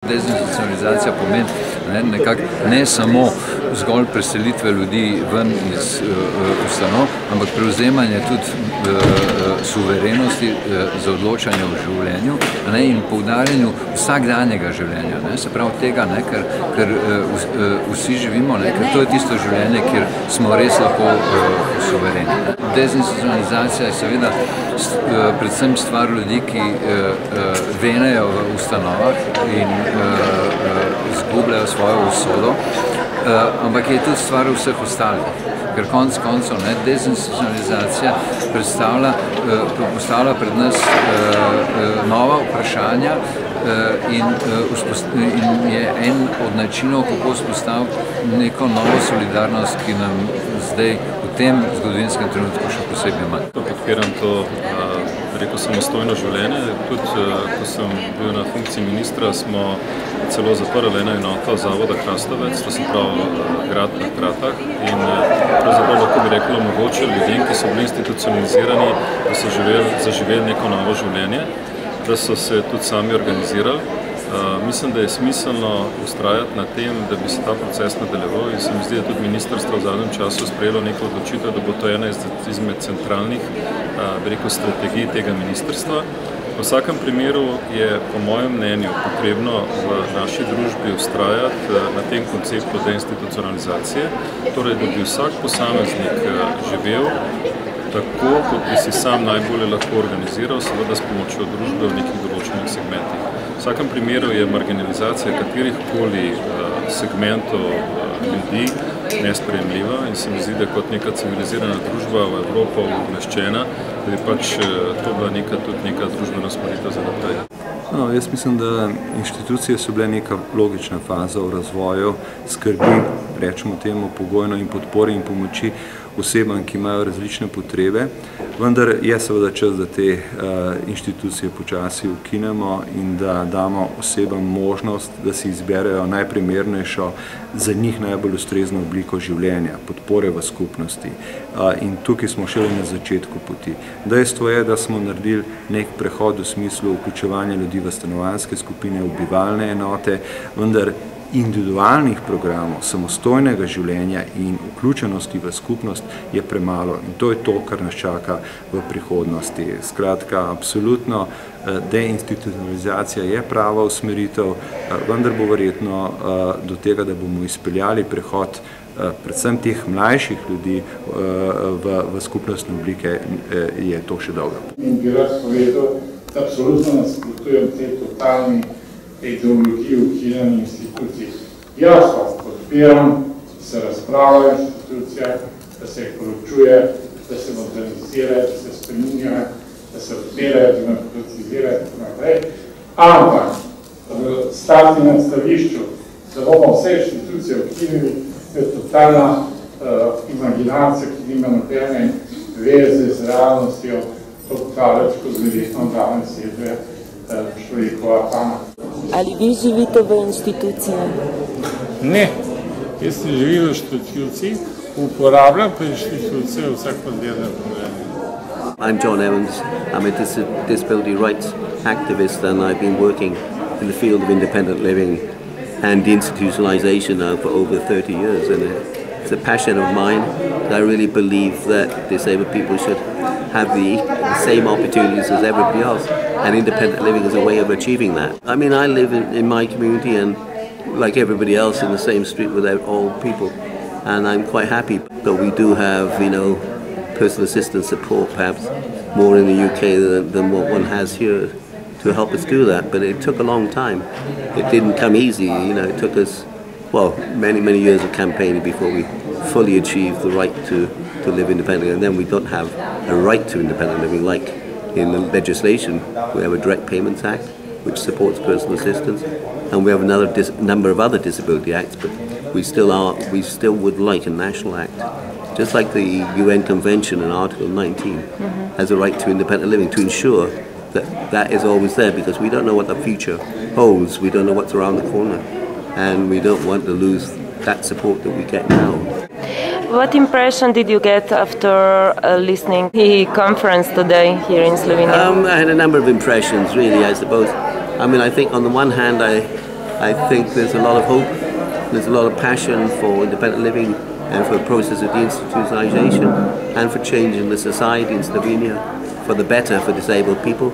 Deinstitucionalizacija pomeni ne samo zgolj preselitve ljudi ven iz ustanov, ampak prevzemanje tudi suverenosti za odločanje o življenju in poudarjanju vsakdanjega življenja. Se pravi tega, ker vsi živimo, ker to je tisto življenje, kjer smo res lahko suvereni. Deinstitucionalizacija je seveda predvsem stvar ljudi, ki venejo v ustanovah in izgubljajo svojo usodo, ampak je tudi stvar vseh ostalih, ker konec koncev deinstitucionalizacija postavlja pred nas nova vprašanja in je en od načinov, kako vzpostaviti neko novo solidarnost, ki nam zdaj v tem zgodovinskem trenutku še posebej manj. Podpiram to samostojno življenje. Tudi, ko sem bil na funkciji ministra, smo celo zaprli eno enoto zavoda Krastavec, to se pravi grad na Kratah, in pravzaprav lahko bi rekel omogočili ljudem, ki so bili institucionalizirani, da so zaživeli neko novo življenje, da so se tudi sami organizirali. Mislim, da je smiselno ustrajati na tem, da bi se ta proces nadaljeval, in se mi zdi, da tudi ministrstvo v zadnjem času sprejelo neko odločitev, da bo to ena izmed centralnih strategij tega ministrstva. V vsakem primeru je po mojem mnenju potrebno v naši družbi ustrajati na tem konceptu deinstitucionalizacije, torej da bi vsak posameznik živel tako, kot bi si sam najbolje lahko organiziral, seveda s pomočjo družbe v nekih določenih segmentih. V vsakem primeru je marginalizacija katerihkoli segmentov ljudi nesprejemljiva in se mi zdi, da kot neka civilizirana družba v Evropo umeščena, da bi pač to bila tudi neka družbena usmeritev za naprej. No, jaz mislim, da inštitucije so bile neka logična faza v razvoju skrbi, rečemo temu pogojno, in podpore in pomoči osebam, ki imajo različne potrebe, vendar je seveda čas, da te inštitucije počasi ukinemo in da damo osebam možnost, da si izberejo najprimernejšo, za njih najbolj ustrezno obliko življenja, podpore v skupnosti. In tukaj smo šele na začetku poti. Dejstvo je, da smo naredili nek prehod v smislu vključevanja ljudi v stanovanjske skupine, v bivalne enote, vendar individualnih programov, samostojnega življenja in vključenosti v skupnost je premalo in to je to, kar nas čaka v prihodnosti. Skratka, absolutno deinstitucionalizacija je prava usmeritev, vendar bo verjetno do tega, da bomo izpeljali prehod predvsem teh mlajših ljudi v skupnostne oblike, je to še dolgo. In bi rad povedal, da absolutno nasprotujem tej totalni ideologiji ukinjanja institucij. Jasno podpiram, da se razpravlja o institucijah, da se poročuje, da se modernizira, da se spreminja, da se odpirajo, da demokratizira in tako naprej. Ampak stati na stališču, da bomo vse institucije ukinili, je totalna imaginacija, ki nima nobene veze z realnostjo, to kaleč, ko zverjetno danes je človekova pamet. Ali vi živite v institucijah? Ne, jaz ne živim v instituciji, uporabljam pa institucije vsakodnevnem življenju. I'm John Evans. I'm a disability rights activist and I've been working in the field of independent living and deinstitutionalization now for over 30 years, and it's a passion of mine. I really believe that disabled people should have the same opportunities as everybody else, and independent living is a way of achieving that. I mean, I live in my community and like everybody else in the same street with all people, and I'm quite happy. But we do have, personal assistance support, perhaps more in the UK than what one has here, to help us do that. But it took a long time. It didn't come easy. It took us, many years of campaigning before we fully achieved the right to live independently. And then we don't have a right to independent living like in the legislation. We have a Direct Payments Act, which supports personal assistance, and we have another number of other disability acts, but we still would like a national act. Just like the UN Convention in Article 19 has a right to independent living, to ensure that is always there, because we don't know what the future holds, we don't know what's around the corner, and we don't want to lose that support that we get now. What impression did you get after listening to the conference today here in Slovenia? I had a number of impressions, really, I suppose. I mean, I think on the one hand, I I think there's a lot of hope, there's a lot of passion for independent living and for the process of deinstitutionalization and for changing the society in Slovenia for the better for disabled people.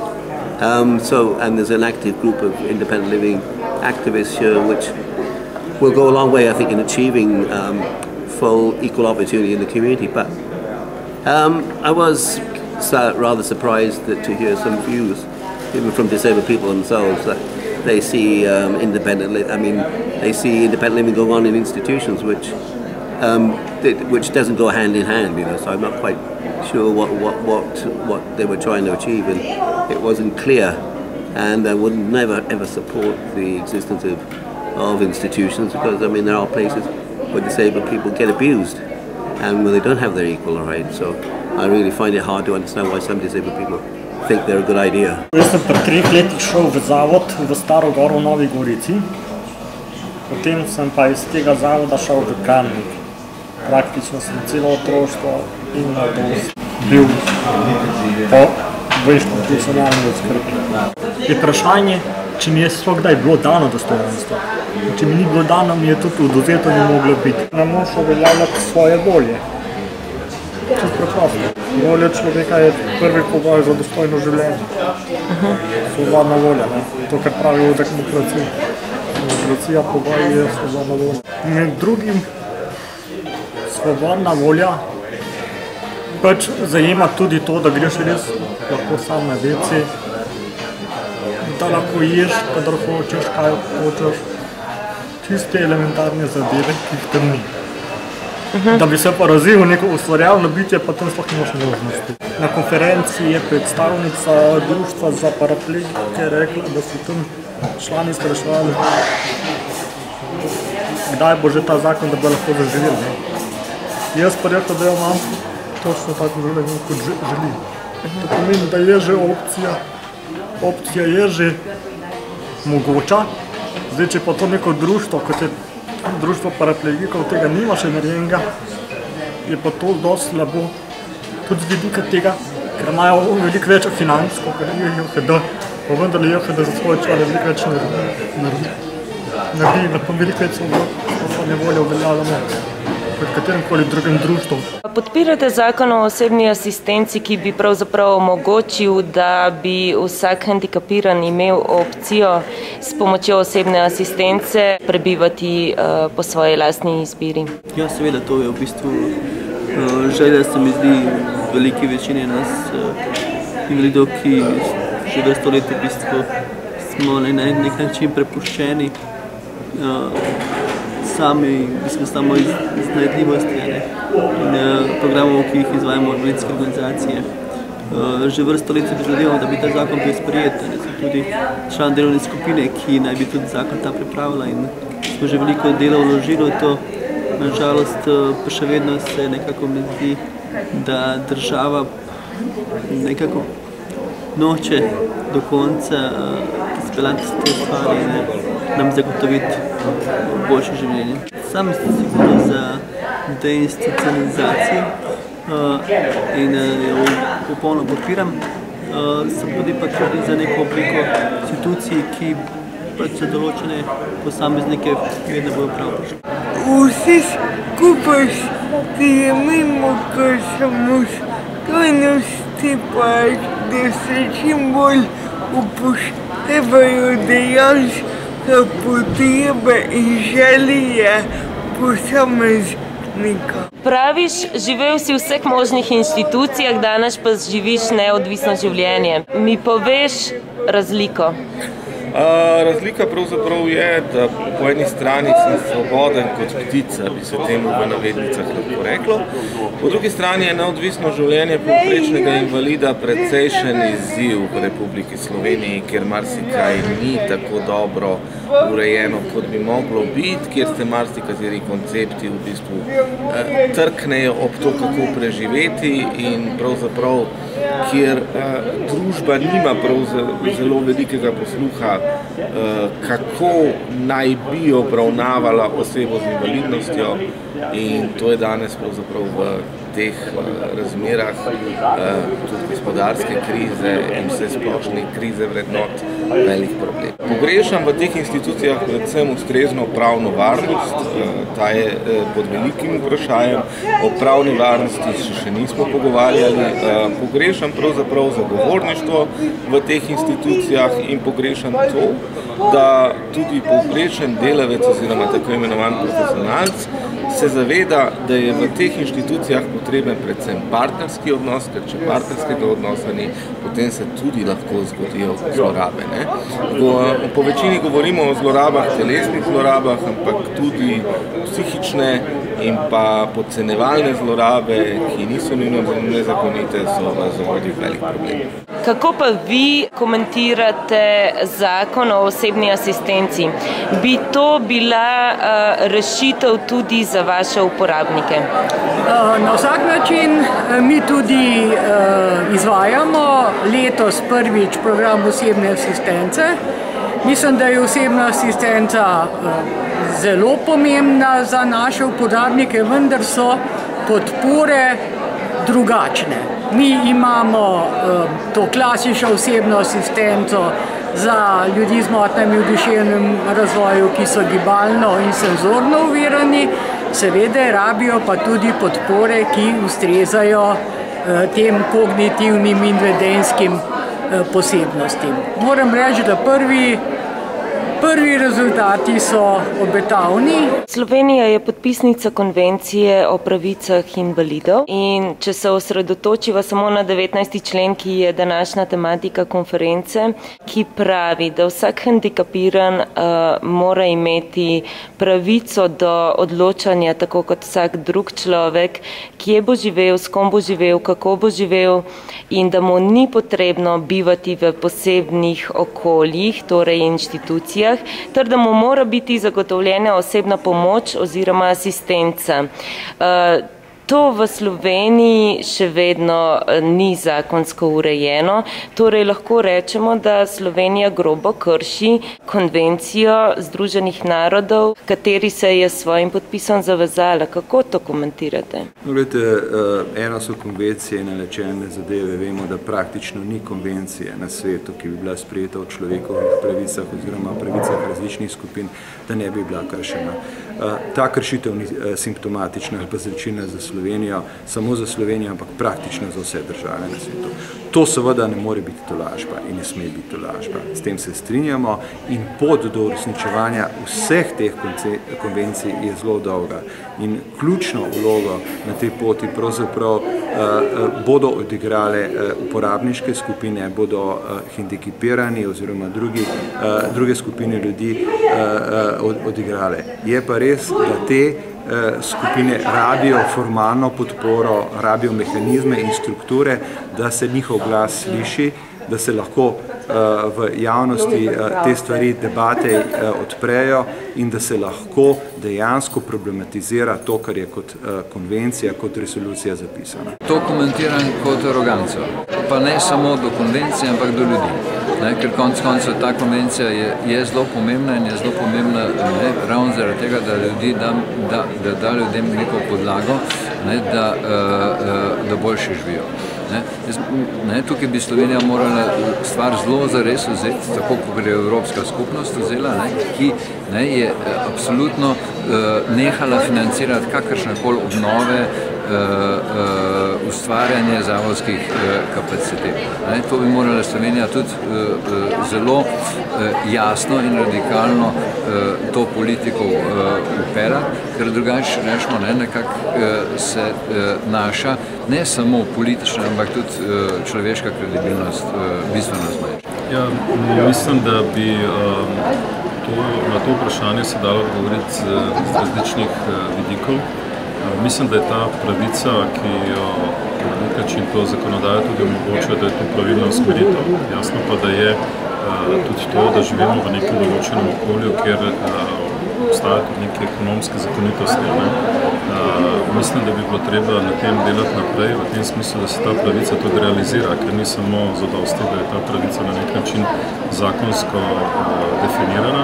And there's an active group of independent living activists here which will go a long way, I think, in achieving full equal opportunity in the community. But I was rather surprised to hear some views, even from disabled people themselves, that they see independent living going on in institutions which doesn't go hand in hand. So I'm not quite sure what they were trying to achieve, and it wasn't clear. And I would never ever support the existence of institutions, because there are places where disabled people get abused and where they don't have their equal rights. So I really find it hard to understand why some disabled people think they're a good idea. Jaz sem pri 3 letih šel v zavod v Staro Goro v Novi Gorici, potem sem pa iz tega zavoda šel v Kamnik. Praktično sem celo otroštvo in mladost bil v institucionalni oskrbi. Je vprašanje, če mi je sploh kdaj bilo dano dostojanstvo. Če mi ni bilo dano, mi je tudi odvzeto ni moglo biti. Ne moraš uveljavljati svoje volje. Čez preprosto. Volja človeka je prvi pogoj za dostojno življenje. Svobodna volja, to, kar pravijo v demokraciji. Demokracija pogoj je svobodna volja. Med drugim, svobodna volja pač zajema tudi to, da greš res lahko sam na WC, da lahko ješ, kadar hočeš, kaj hočeš. Čiste elementarne zadeve, ki jih tam ni. Da bi se pa razvil neko ustvarjalno bitje, pa tam sploh nimaš možnosti. Na konferenci je predstavnica društva za paraplegike rekla, da so tam člani spraševali, kdaj bo že ta zakon, da bi lahko zaživeli. Jaz pa rekel, da imam točno tako življenje, kot želim. To pomeni, da je že opcija je že mogoča. Zdaj, če pa to neko društvo, kot je društvo paraplegikov, tega nima še narejenega, je pa to dosti slabo. Tudi z vidika tega, ker imajo veliko več financ, kot je JHD, pa vendar je JHD za svoje člane veliko več naredi, da pa veliko več svobodne volje uveljavljamo pred katerimkoli drugim društvom. Podpirate zakon o osebni asistenci, ki bi pravzaprav omogočil, da bi vsak hendikapiran imel opcijo s pomočjo osebne asistence prebivati po svoji lastni izbiri? Ja, seveda, to je v bistvu želja, se mi zdi, veliki večini nas invalidov, ki že vrsto let v bistvu smo na nek način prepuščeni samo iznajdljivosti in programov, ki jih izvajamo invalidske organizacije. Že vrsto let se prizadevamo, da bi ta zakon bil sprejet. Sem tudi član delovne skupine, ki naj bi tudi zakon ta pripravila, in smo že veliko dela vložili v to. Nažalost pa še vedno se nekako mi zdi, da država nekako noče do konca izpeljati te stvari in nam zagotoviti boljše življenje. Sam sem sigurno za deinstitucionalizacijo in jo popolno podpiram. Sem tudi za neko obliko institucij, ki pač za določene posameznike vedno bojo prav prišli. Vsi skupaj stremimo k samostojnosti, pa da se čim bolj upoštevajo dejanske potrebe in želje posameznika. Praviš, živel si v vseh možnih institucijah, danes pa živiš neodvisno življenje. Mi poveš razliko? Razlika pravzaprav je, da po eni strani sem svoboden kot ptica, bi se temu v navednicah lahko reklo. Po drugi strani je neodvisno življenje povprečnega invalida precejšen izziv v Republiki Sloveniji, kjer marsikaj ni tako dobro urejeno, kot bi moglo biti, kjer se marsikateri koncepti v bistvu trknejo ob to, kako preživeti, in pravzaprav kjer družba nima zelo velikega posluha, kako naj bi obravnavala osebo z invalidnostjo, in to je danes pravzaprav v teh razmerah tudi gospodarske krize in vse splošne krize vrednot velik problem. Pogrešam v teh institucijah predvsem ustrezno pravno varnost, ta je pod velikim vprašanjem, o pravni varnosti še nismo pogovarjali, pogrešam pravzaprav zagovorništvo v teh institucijah in pogrešam to, da tudi povprečen delavec oziroma tako imenovan profesionalc se zaveda, da je v teh inštitucijah potreben predvsem partnerski odnos, ker če partnerskega odnosa ni, potem se tudi lahko zgodijo zlorabe. Po večini govorimo o zlorabah, telesnih zlorabah, ampak tudi psihične in pa podcenevalne zlorabe, ki niso nujno nezakonite, so v zavodih velik problem. Kako pa vi komentirate zakon o osebni asistenci? Bi to bila rešitev tudi za vaše uporabnike? Na vsak način mi tudi izvajamo letos prvič program osebne asistence. Mislim, da je osebna asistenca zelo pomembna za naše uporabnike, vendar so podpore drugačne. Mi imamo to klasično osebno asistenco za ljudi z motnjami v duševnem razvoju, ki so gibalno in senzorno ovirani, seveda rabijo pa tudi podpore, ki ustrezajo tem kognitivnim in vedenskim posebnostim. Moram reči, da prvi rezultati so obetavni. Slovenija je podpisnica konvencije o pravicah invalidov in če se osredotočiva samo na 19. člen, ki je današnja tematika konference, ki pravi, da vsak hendikapiran mora imeti pravico do odločanja, tako kot vsak drug človek, kje bo živel, s kom bo živel, kako bo živel in da mu ni potrebno bivati v posebnih okoljih, torej inštitucijah, ter da mu mora biti zagotovljena osebna pomoč oziroma asistenca. To v Sloveniji še vedno ni zakonsko urejeno, torej lahko rečemo, da Slovenija grobo krši konvencijo Združenih narodov, kateri se je s svojim podpisom zavezala. Kako to komentirate? Eno so konvencije in načelne zadeve. Vemo, da praktično ni konvencije na svetu, ki bi bila sprejeta o človekovih pravicah oziroma pravicah različnih skupin, da ne bi bila kršena. Ta kršitev ni simptomatična ali pa značilna za Slovenijo, samo za Slovenijo, ampak praktično za vse države na svetu. To seveda ne more biti tolažba in ne sme biti tolažba. S tem se strinjamo in pot do uresničevanja vseh teh konvencij je zelo dolga. In ključno vlogo na tej poti pravzaprav bodo odigrale uporabniške skupine, bodo hendikepirani oziroma druge skupine ljudi odigrale. Je pa res, da te skupine rabijo formalno podporo, rabijo mehanizme in strukture, da se njihov glas sliši, da se lahko v javnosti te stvari, debate odprejo in da se lahko dejansko problematizira to, kar je kot konvencija, kot resolucija zapisana. To komentiram kot aroganco, pa ne samo do konvencije, ampak do ljudi. Ker konec koncev ta konvencija je zelo pomembna in je zelo pomembna ravno zaradi tega, da da ljudem neko podlago, da boljše živijo. Tukaj bi Slovenija morala stvar zelo zares vzeti, tako kot je Evropska skupnost vzela, ki je absolutno nehala financirati kakršnekoli obnove, ustvarjanje zavodskih kapacitet. To bi morala Slovenija tudi zelo jasno in radikalno to politiko uperati, ker drugače rečemo, nekako se naša ne samo politična, ampak tudi človeška kredibilnost bistveno zmanjša. Mislim, da bi na to vprašanje se dalo odgovoriti z različnih vidikov. Mislim, da je ta pravica, ki jo na nek način to zakonodaja tudi omogoča, da je to pravilna usmeritev. Jasno pa, da je tudi to, da živimo v nekem določenem okolju, kjer obstajajo tudi neke ekonomske zakonitosti. Mislim, da bi bilo treba na tem delati naprej, v tem smislu, da se ta pravica tudi realizira, ker ni samo zadosti, da je ta pravica na nek način zakonsko definirana.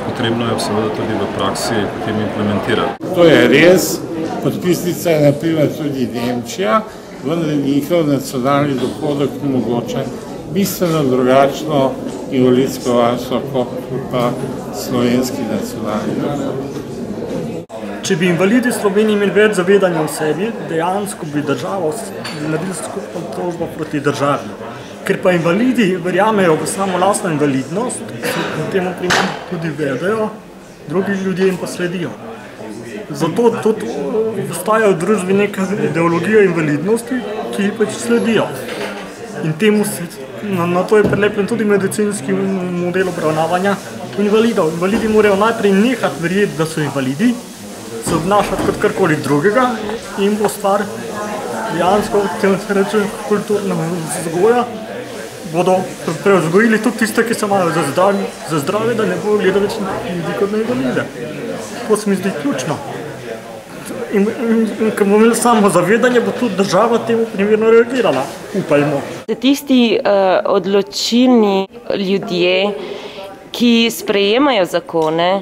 Potrebno je seveda tudi v praksi potem implementirati. To je res, Podpisnica je na primer tudi Nemčija, vendar njihov nacionalni dohodek omogoča bistveno drugačno invalidsko varstvo kot pa slovenski nacionalni dohodek. Če bi invalidi v Sloveniji imeli več zavedanja o sebi, dejansko bi država naredila skupno tožbo proti državi. Ker pa invalidi verjamejo v samo lastno invalidnost, se v tem primeru tudi vedejo, drugi ljudje jim pa sledijo. Zato tudi obstaja v družbi neka ideologija invalidnosti, ki ji pač sledijo. In temu na to je prilepljen tudi medicinski model obravnavanja invalidov. Invalidi morajo najprej nehati verjeti, da so invalidi, se obnašati kot karkoli drugega in bo stvar dejansko, če se reče, kulturnega vzgoja, bodo prevzgojili tudi tiste, ki se imajo za zdravje, da ne bodo gledali več ljudi kot na invalide. To se mi zdi ključno. In ko bomo imeli samo zavedanje, bo tudi država temu primerno reagirala. Upajmo. Tisti odločilni ljudje, ki sprejemajo zakone,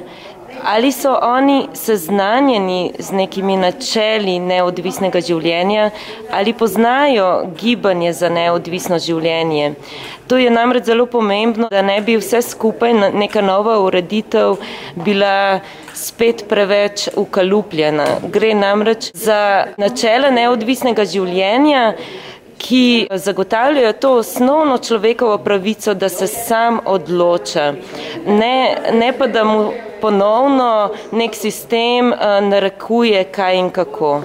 ali so oni seznanjeni z nekimi načeli neodvisnega življenja ali poznajo gibanje za neodvisno življenje. To je namreč zelo pomembno, da ne bi vse skupaj neka nova ureditev bila spet preveč ukalupljena. Gre namreč za načela neodvisnega življenja, ki zagotavljajo to osnovno človekovo pravico, da se sam odloča. Ne pa, da mu ponovno nek sistem narekuje kaj in kako.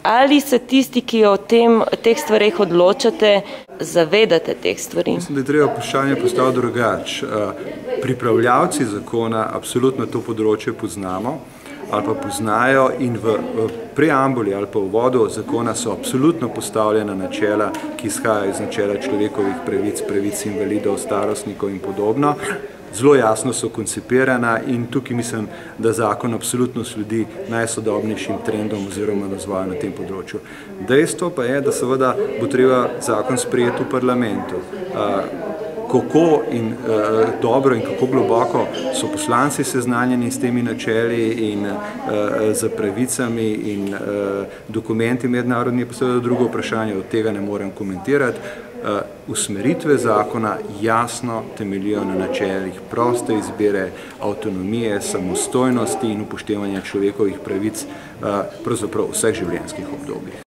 Ali se tisti, ki o teh stvareh odločate, zavedate teh stvari? Mislim, da je treba vprašanje postaviti drugače. Pripravljavci zakona absolutno to področje poznamo ali pa poznajo in v preambuli ali pa v uvodu zakona so absolutno postavljena načela, ki izhajajo iz načela človekovih pravic, pravic invalidov, starostnikov in podobno. Zelo jasno so koncipirana in tukaj mislim, da zakon absolutno sledi najsodobnejšim trendom oziroma razvoju na tem področju. Dejstvo pa je, da seveda bo treba zakon sprejeti v parlamentu. Kako in dobro in kako globoko so poslanci seznanjeni s temi načeli in z pravicami in dokumenti mednarodni, pa seveda drugo vprašanje, od tega ne morem komentirati. Usmeritve zakona jasno temeljijo na načelih proste izbire, avtonomije, samostojnosti in upoštevanja človekovih pravic pravzaprav v vseh življenjskih obdobjih.